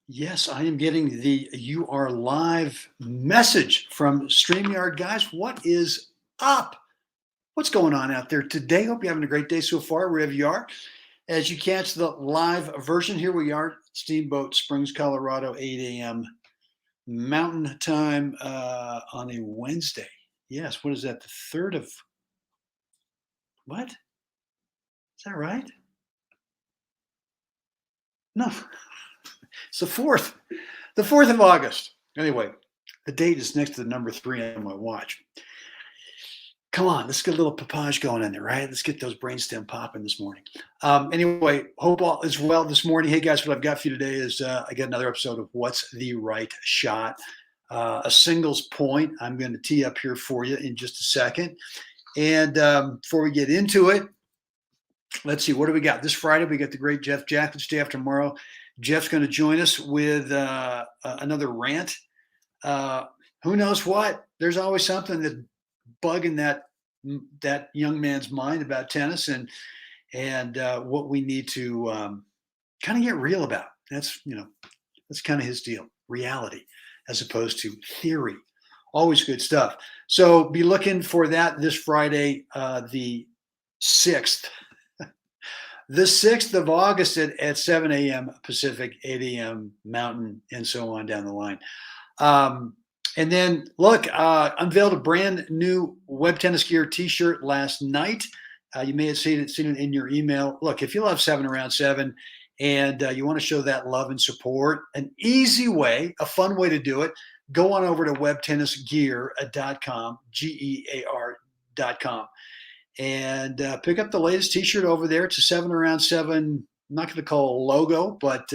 Yes, I am getting the "You are live" message from StreamYard. Guys, what is up? What's going on out there today? Hope you're having a great day so far, wherever you are. As you catch the live version, here we are, Steamboat Springs, Colorado, 8 a.m. Mountain Time on a Wednesday. Yes, what is that? The 3rd of what? Is that right? No, it's the 4th. The 4th of August. Anyway, the date is next to the number 3 on my watch. Come on, let's get a little papage going in there, right? Let's get those brainstem popping this morning. Anyway, hope all is well this morning. Hey guys, what I've got for you today is I got another episode of What's the Right Shot? A singles point. I'm going to tee up here for you in just a second. And before we get into it, let's see, what do we got? This Friday, we got the great Jeff Jackets. Day after tomorrow, Jeff's going to join us with another rant. Who knows what? There's always something that's bugging that young man's mind about tennis and what we need to kind of get real about. That's kind of his deal. Reality as opposed to theory. Always good stuff. So be looking for that this Friday, the 6th. The 6th of August at 7 a.m. Pacific, 8 a.m. Mountain, and so on down the line. And then, look, unveiled a brand new Web Tennis Gear T-shirt last night. You may have seen it in your email. Look, if you love 7 Around 7 and you want to show that love and support, an easy way, a fun way to do it, go on over to webtennisgear.com, GEAR.com, and pick up the latest T-shirt over there. It's a 7 Around 7. I'm not going to call it a logo, but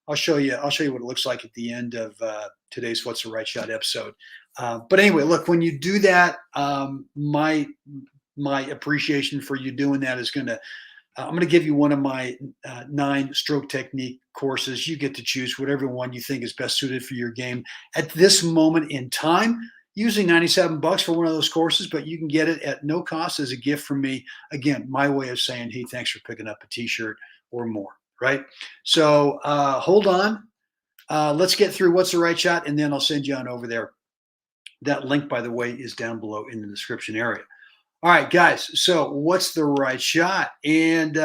I'll show you what it looks like at the end of today's What's the Right Shot episode. But anyway, look, when you do that, my appreciation for you doing that is I'm going to give you one of my 9 stroke technique courses. You get to choose whatever one you think is best suited for your game at this moment in time. Usually $97 for one of those courses, but you can get it at no cost as a gift from me. Again, my way of saying, hey, thanks for picking up a T-shirt or more, right? So hold on. Let's get through What's the Right Shot, and then I'll send you on over there. That link, by the way, is down below in the description area. All right, guys, so what's the right shot? And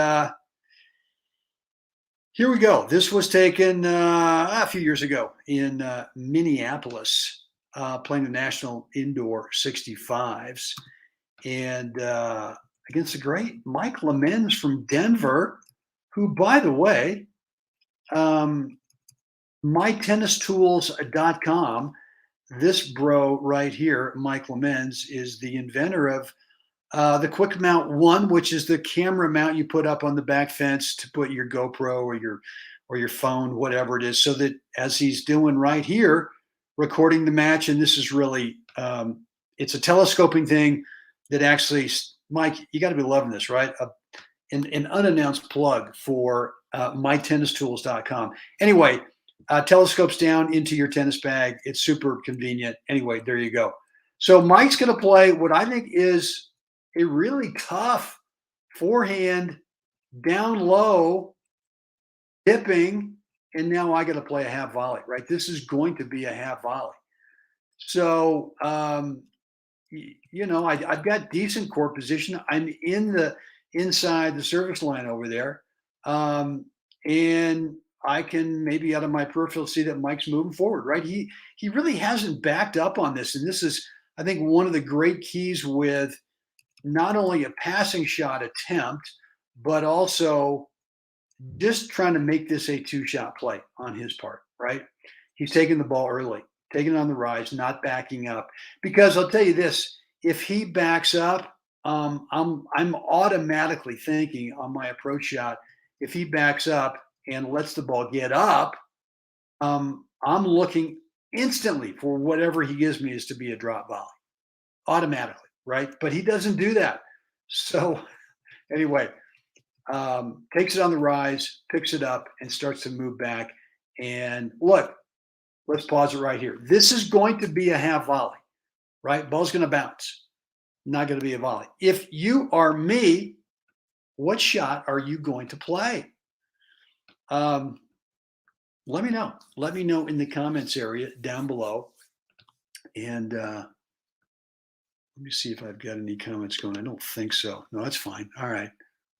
here we go. This was taken a few years ago in Minneapolis, playing the National Indoor 65s. And against the great Mike Lemens from Denver, who, by the way, mytennistools.com, this bro right here, Mike Lemens, is the inventor of the Quick Mount 1, which is the camera mount you put up on the back fence to put your GoPro or your phone, whatever it is, so that as he's doing right here, recording the match, and this is really, it's a telescoping thing that actually, Mike, you got to be loving this, right? An unannounced plug for mytennistools.com. Anyway, telescopes down into your tennis bag. It's super convenient. Anyway, there you go. So Mike's going to play what I think is a really tough forehand, down low, dipping, and now I got to play a half volley, right? This is going to be a half volley. So, I've got decent court position. I'm inside the service line over there. And I can maybe out of my peripheral see that Mike's moving forward, right? He really hasn't backed up on this. And this is, I think, one of the great keys with not only a passing shot attempt, but also just trying to make this a 2-shot play on his part, right? He's taking the ball early, taking it on the rise, not backing up. Because I'll tell you this, if he backs up, I'm automatically thinking on my approach shot, if he backs up and lets the ball get up, I'm looking instantly for whatever he gives me is to be a drop volley, automatically, right? But he doesn't do that. So anyway, takes it on the rise, picks it up, and starts to move back. And look, let's pause it right here. This is going to be a half volley, right? Ball's going to bounce, not going to be a volley. If you are me, what shot are you going to play? let me know. Let me know in the comments area down below. And let me see if I've got any comments going. I don't think so. No, that's fine. All right.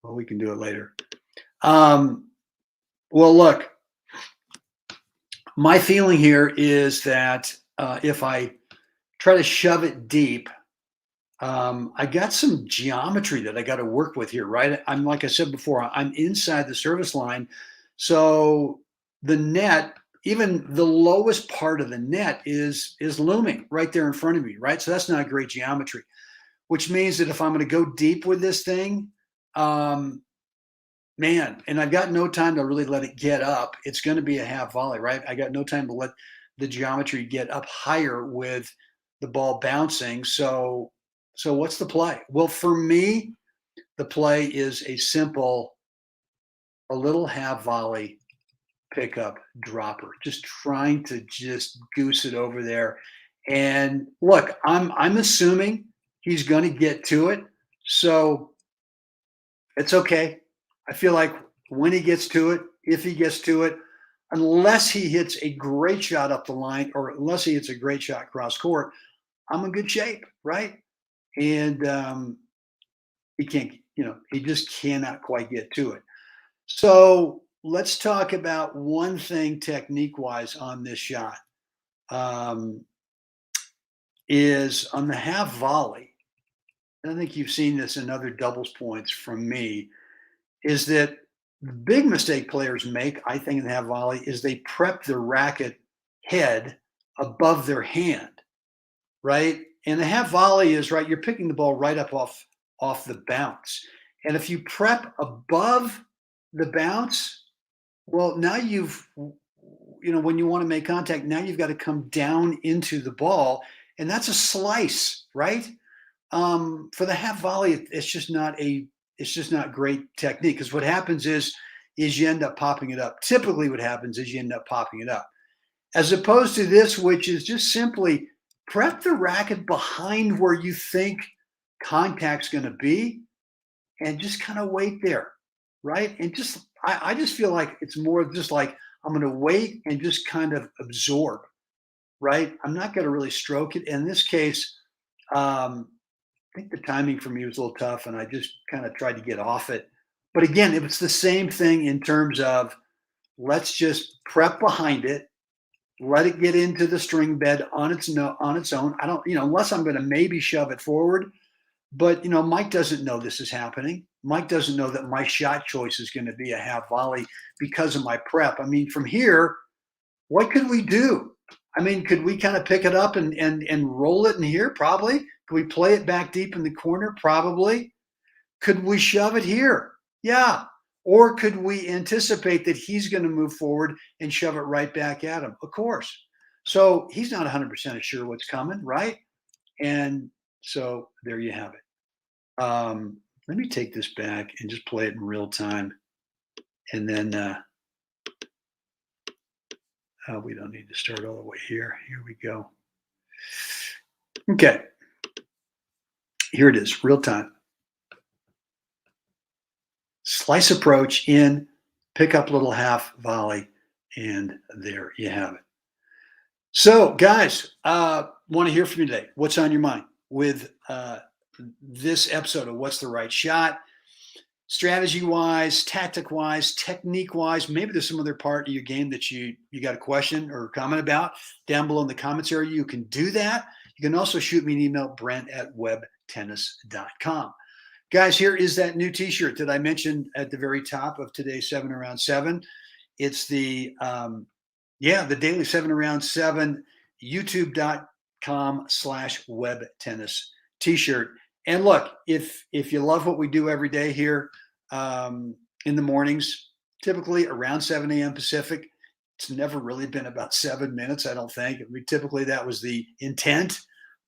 Well, we can do it later. Well, look, my feeling here is that if I try to shove it deep, I got some geometry that I got to work with here, right? I'm like I said before, I'm inside the service line. So the net, even the lowest part of the net is looming right there in front of me, right? So that's not great geometry, which means that if I'm going to go deep with this thing, man, and I've got no time to really let it get up. It's going to be a half volley, right? I got no time to let the geometry get up higher with the ball bouncing. So what's the play? Well, for me, the play is a little half volley pickup dropper, just trying to just goose it over there. And look, I'm assuming he's going to get to it. So it's okay. I feel like when he gets to it, if he gets to it, unless he hits a great shot up the line or unless he hits a great shot cross court, I'm in good shape, right? And he can't, he just cannot quite get to it. So let's talk about one thing technique-wise on this shot. Is on the half volley, and I think you've seen this in other doubles points from me, is that the big mistake players make, I think, in the half volley is they prep their racket head above their hand, right? And the half volley is, right, you're picking the ball right up off the bounce. And if you prep above the bounce, well, now when you want to make contact, now you've got to come down into the ball, and that's a slice, right? For the half volley, it's just not great technique, because what happens is you end up popping it up. Typically what happens is you end up popping it up. As opposed to this, which is just simply prep the racket behind where you think contact's going to be and just kind of wait there, right? And I just feel like it's more just like I'm going to wait and just kind of absorb, right? I'm not going to really stroke it. In this case, I think the timing for me was a little tough, and I just kind of tried to get off it. But again, it was the same thing in terms of let's just prep behind it, let it get into the string bed on its own. I don't, unless I'm going to maybe shove it forward. But Mike doesn't know this is happening. Mike doesn't know that my shot choice is going to be a half volley because of my prep. I mean, from here, what could we do? I mean, could we kind of pick it up and roll it in here? Probably. Could we play it back deep in the corner? Probably. Could we shove it here? Yeah. Or could we anticipate that he's going to move forward and shove it right back at him? Of course. So he's not 100% sure what's coming, right? And so there you have it. Let me take this back and just play it in real time. And then we don't need to start all the way here. Here we go. Okay. Here it is, real time. Slice approach in, pick up little half volley, and there you have it. So, guys, want to hear from you today. What's on your mind with this episode of What's the Right Shot? Strategy-wise, tactic-wise, technique-wise, maybe there's some other part of your game that you got a question or comment about down below in the comments area. You can do that. You can also shoot me an email, brent@webtennis.com. Guys, here is that new t-shirt that I mentioned at the very top of today's 7 Around 7. It's the daily 7 Around 7 youtube.com/webtennis t-shirt. And look, if you love what we do every day here in the mornings, typically around 7 a.m. Pacific, it's never really been about 7 minutes, I don't think. Typically that was the intent.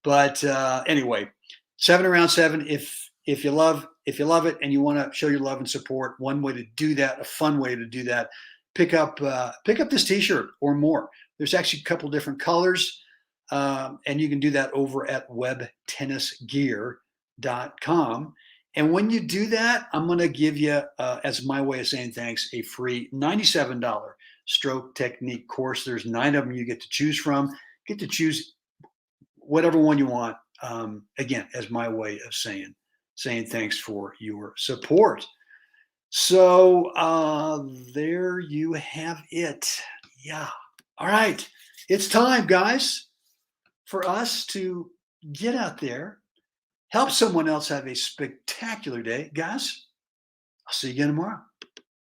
But anyway, 7 Around 7, if you love it and you want to show your love and support, one way to do that, a fun way to do that, pick up this t-shirt or more. There's actually a couple different colors, and you can do that over at webtennisgear.com. And when you do that, I'm going to give you, as my way of saying thanks, a free $97 stroke technique course. There's 9 of them you get to choose from. Get to choose whatever one you want. Again, as my way of saying thanks for your support. So there you have it. Yeah. All right. It's time, guys, for us to get out there, help someone else have a spectacular day. Guys, I'll see you again tomorrow.